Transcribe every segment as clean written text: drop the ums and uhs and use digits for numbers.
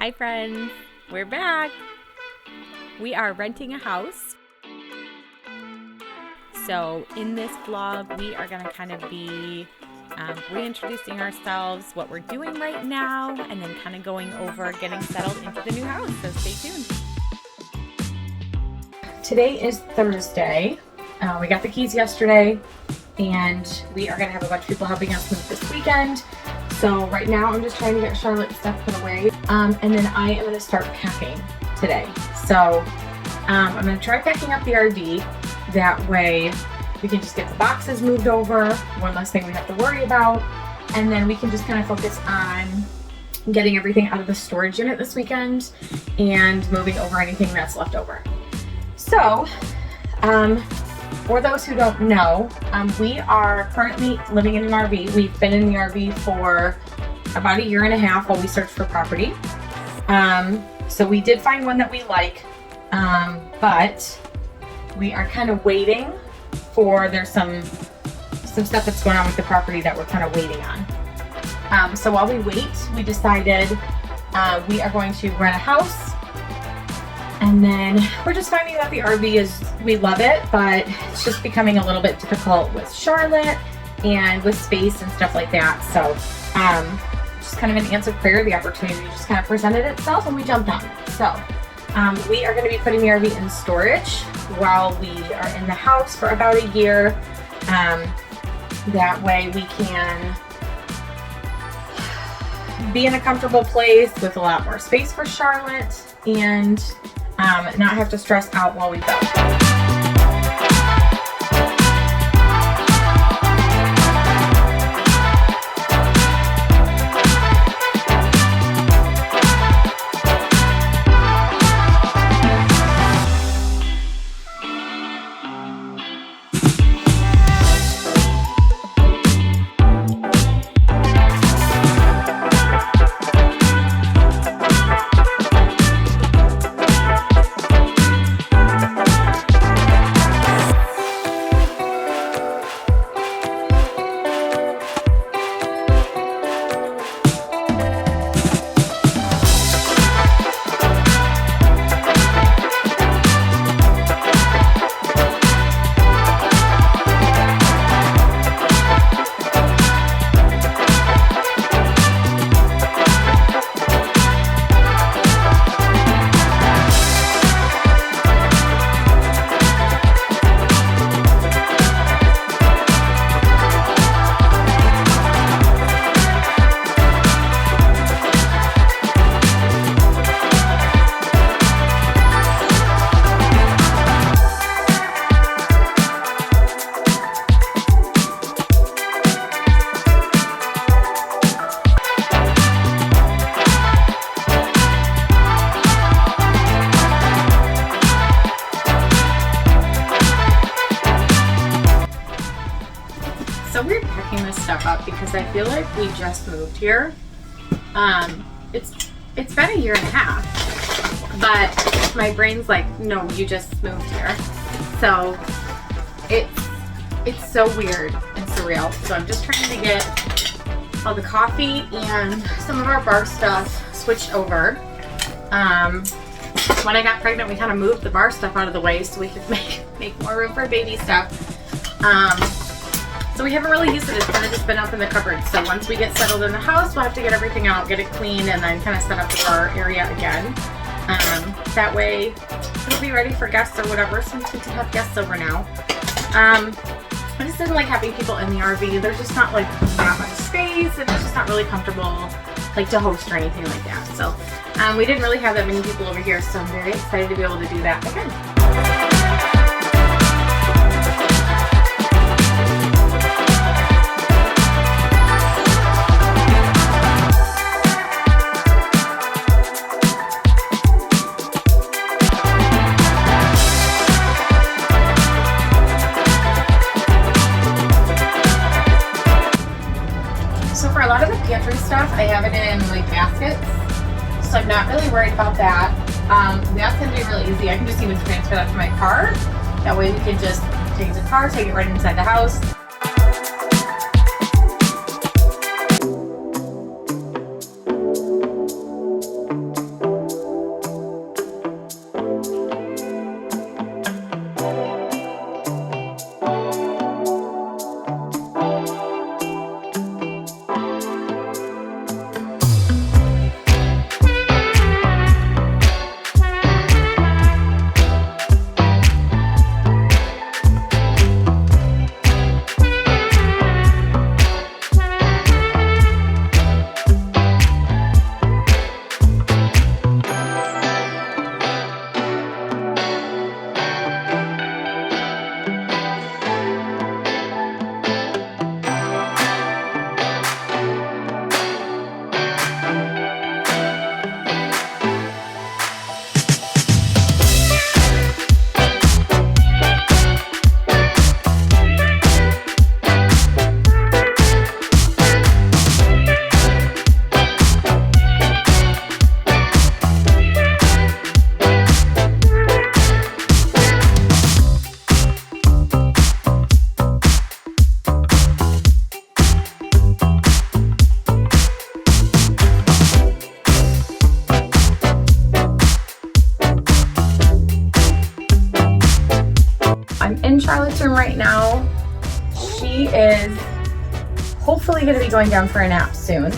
Hi friends, we're back. We are renting a house. So in this vlog, we are going to kind of be reintroducing ourselves, what we're doing right now, and then kind of going over getting settled into the new house. So stay tuned. Today is Thursday. We got the keys yesterday, and we are going to have a bunch of people helping us move this weekend. So right now I'm just trying to get Charlotte's stuff put away, and then I am going to start packing today. So I'm going to try packing up the RV. That way we can just get the boxes moved over, one less thing we have to worry about, and then we can just kind of focus on getting everything out of the storage unit this weekend and moving over anything that's left over. So for those who don't know, we are currently living in an RV. We've been in the RV for about a year and a half while we searched for property. So we did find one that we like, but we are kind of waiting for, there's some stuff that's going on with the property that we're kind of waiting on. So while we wait, we decided we are going to rent a house. And then we're just finding that the RV we love it, but it's just becoming a little bit difficult with Charlotte and with space and stuff like that. So just kind of an answered prayer, the opportunity just kind of presented itself and we jumped on it. So we are going to be putting the RV in storage while we are in the house for about a year. That way we can be in a comfortable place with a lot more space for Charlotte and not have to stress out while we go. So we're packing this stuff up because I feel like we just moved here. It's been a year and a half, but my brain's like, no, you just moved here. So it's so weird and surreal. So I'm just trying to get all the coffee and some of our bar stuff switched over. When I got pregnant, we kind of moved the bar stuff out of the way so we could make more room for baby stuff. So we haven't really used it. It's kind of just been up in the cupboard. So once we get settled in the house, we'll have to get everything out, get it cleaned, and then kind of set up the bar area again. That way it'll be ready for guests or whatever, since we do have guests over now. I just didn't like having people in the RV. There's just not like that much space, and it's just not really comfortable like to host or anything like that. So we didn't really have that many people over here, so I'm very excited to be able to do that again. Pantry stuff, I have it in like baskets, so I'm not really worried about that. That's going to be really easy. I can just even transfer that to my car. That way we can just take the car, take it right inside the house. Charlotte's room right now. She is hopefully going to be going down for a nap soon.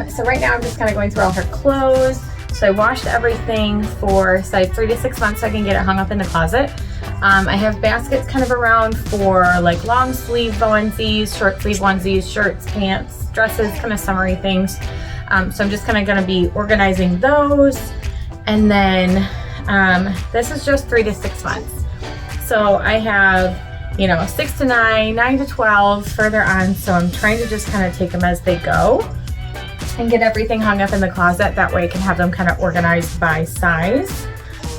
So right now I'm just kind of going through all her clothes. So I washed everything for size 3 to 6 months so I can get it hung up in the closet. I have baskets kind of around for like long sleeve onesies, short sleeve onesies, shirts, pants, dresses, kind of summery things. So I'm just kind of going to be organizing those. And then this is just 3 to 6 months. So I have, you know, 6 to 9, 9 to 12 further on. So I'm trying to just kind of take them as they go and get everything hung up in the closet. That way I can have them kind of organized by size.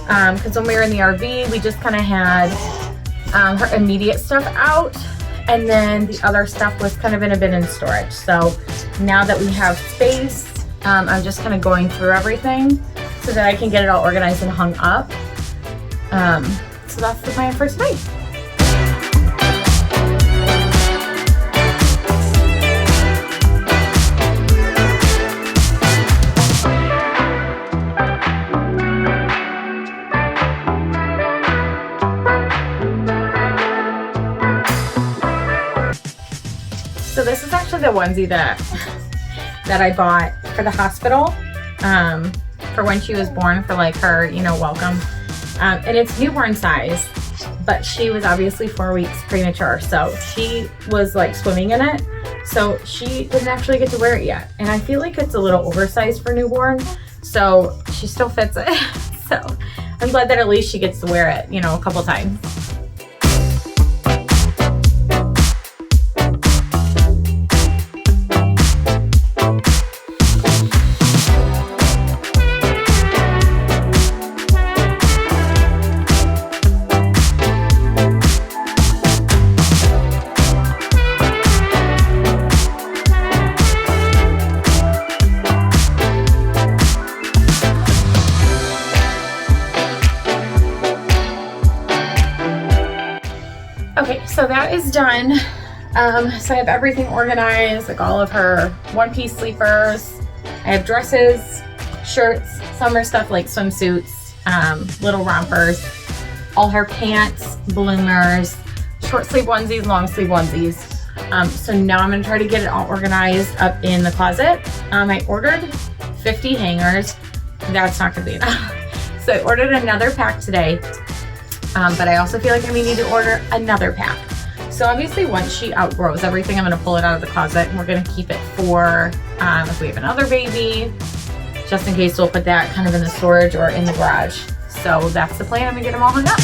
Because when we were in the RV, we just kind of had her immediate stuff out, and then the other stuff was kind of in a bin in storage. So now that we have space, I'm just kind of going through everything so that I can get it all organized and hung up. So that's the plan for tonight. So this is actually the onesie that I bought for the hospital, for when she was born, for like her, you know, welcome. And it's newborn size, but she was obviously 4 weeks premature. So she was like swimming in it. So she didn't actually get to wear it yet. And I feel like it's a little oversized for newborn. So she still fits it. So I'm glad that at least she gets to wear it, you know, a couple times. Okay, so that is done. So I have everything organized, like all of her one-piece sleepers. I have dresses, shirts, summer stuff like swimsuits, little rompers, all her pants, bloomers, short sleeve onesies, long sleeve onesies. So now I'm gonna try to get it all organized up in the closet. I ordered 50 hangers. That's not gonna be enough. So I ordered another pack today. But I also feel like I may need to order another pack. So obviously once she outgrows everything, I'm gonna pull it out of the closet and we're gonna keep it for if we have another baby, just in case. We'll put that kind of in the storage or in the garage. So that's the plan. I'm gonna get them all hung up.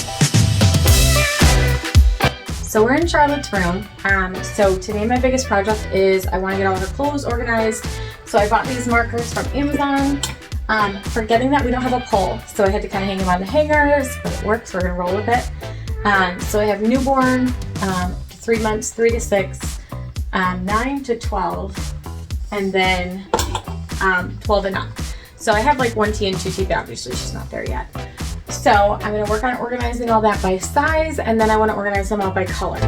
So we're in Charlotte's room. So today my biggest project is I wanna get all her clothes organized. So I bought these markers from Amazon. Forgetting that we don't have a pole, so I had to kind of hang them on the hangers, but it works. We're gonna roll with it. So I have newborn, 3 months, 3 to 6, 9 to 12, and then 12 and up. So I have like 1T and 2T, but obviously she's not there yet. So I'm gonna work on organizing all that by size, and then I want to organize them all by color.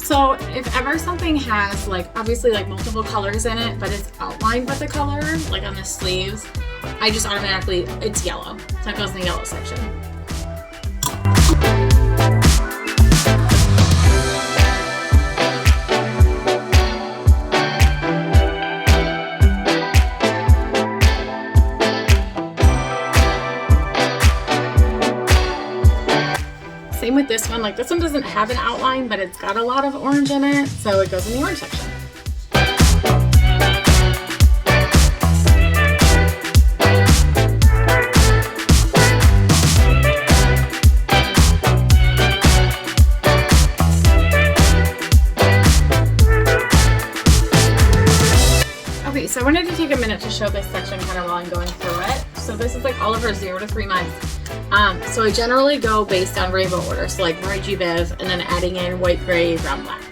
So if ever something has like obviously like multiple colors in it, but it's outlined with a color, like on the sleeves, I just automatically, it's yellow. So it goes in the yellow section. Same with this one. Like this one doesn't have an outline, but it's got a lot of orange in it, so it goes in the orange section. Okay, so I wanted to take a minute to show this section kind of while I'm going through it. So this is like all of our 0 to 3 months. So I generally go based on rainbow order, so like orangey viv, and then adding in white, gray, brown, black.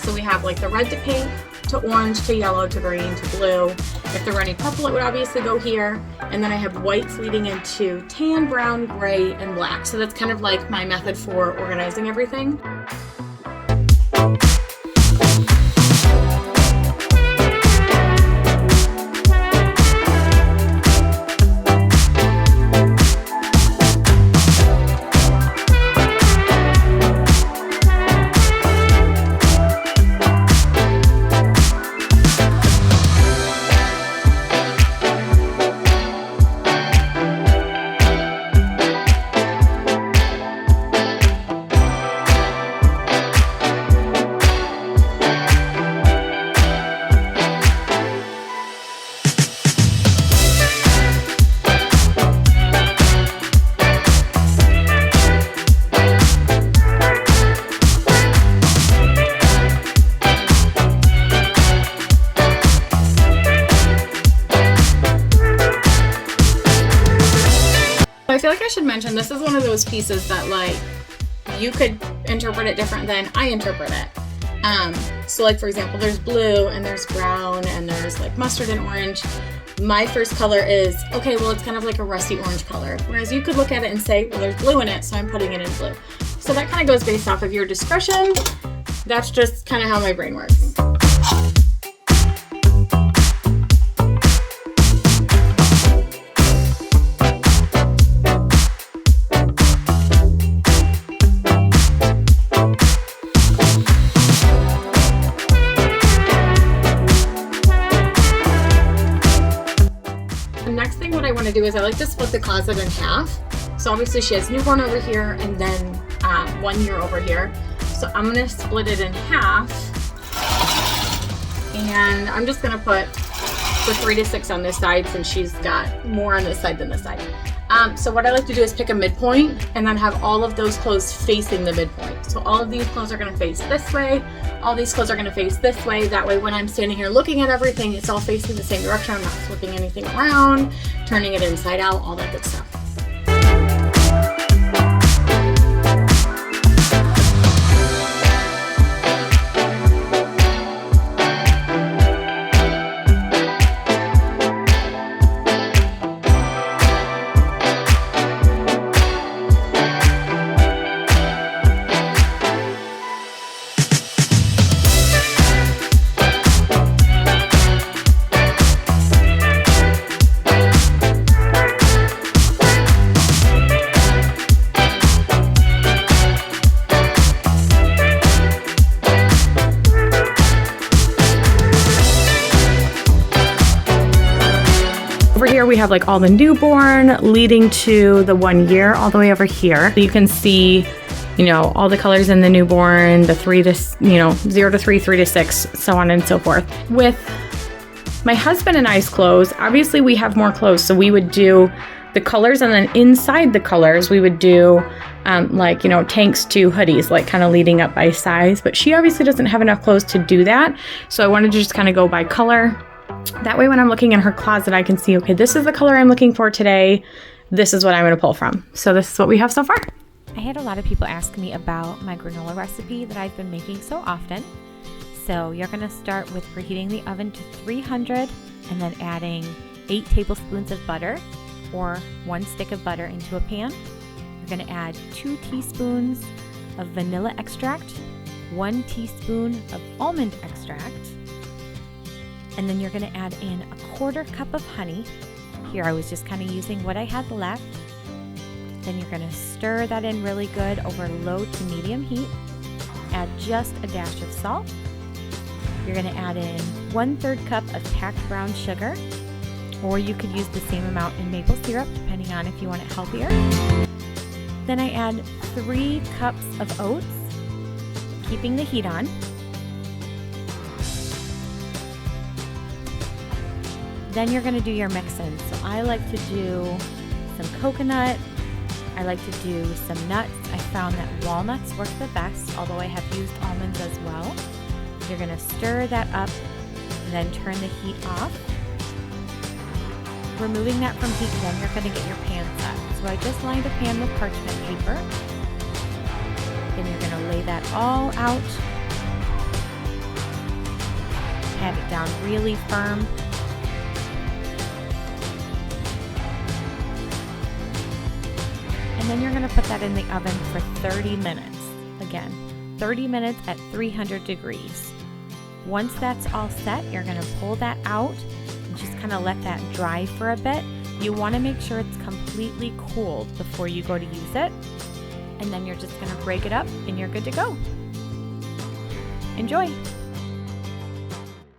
So we have like the red to pink, to orange, to yellow, to green, to blue. If there were any purple, it would obviously go here. And then I have whites leading into tan, brown, gray, and black. So that's kind of like my method for organizing everything. I feel like I should mention this is one of those pieces that like you could interpret it different than I interpret it. So like for example, there's blue and there's brown and there's like mustard and orange. My first color is, okay, well it's kind of like a rusty orange color. Whereas you could look at it and say, well there's blue in it, so I'm putting it in blue. So that kind of goes based off of your discretion. That's just kind of how my brain works. I want to do is I like to split the closet in half. So obviously she has newborn over here and then 1 year over here. So I'm going to split it in half, and I'm just going to put the 3 to 6 on this side since she's got more on this side than this side. So what I like to do is pick a midpoint and then have all of those clothes facing the midpoint. So all of these clothes are going to face this way. All these clothes are going to face this way. That way when I'm standing here looking at everything, it's all facing the same direction. I'm not flipping anything around, turning it inside out, all that good stuff. Over here we have like all the newborn leading to the 1 year all the way over here. You can see, you know, all the colors in the newborn, the 3 to, 0 to 3, 3 to 6, so on and so forth. With my husband and I's clothes, obviously we have more clothes, so we would do the colors, and then inside the colors we would do like, tanks to hoodies, like kind of leading up by size. But she obviously doesn't have enough clothes to do that, so I wanted to just kind of go by color. That way when I'm looking in her closet, I can see, okay, this is the color I'm looking for today. This is what I'm going to pull from. So this is what we have so far. I had a lot of people ask me about my granola recipe that I've been making so often. So you're going to start with preheating the oven to 300 and then adding 8 tablespoons of butter or 1 stick of butter into a pan. You're going to add 2 teaspoons of vanilla extract, 1 teaspoon of almond extract, and then you're going to add in a 1/4 cup of honey. Here I was just kind of using what I had left. Then you're going to stir that in really good over low to medium heat. Add just a dash of salt. You're going to add in 1/3 cup of packed brown sugar, or you could use the same amount in maple syrup depending on if you want it healthier. Then I add 3 cups of oats, keeping the heat on. Then you're going to do your mix-in. So I like to do some coconut. I like to do some nuts. I found that walnuts work the best, although I have used almonds as well. You're going to stir that up and then turn the heat off. removing that from heat, then you're going to get your pan set. So I just lined a pan with parchment paper. Then you're going to lay that all out. Pat it down really firm. And then you're going to put that in the oven for 30 minutes. Again, 30 minutes at 300 degrees. Once that's all set, you're going to pull that out and just kind of let that dry for a bit. You want to make sure it's completely cooled before you go to use it. And then you're just going to break it up and you're good to go. Enjoy!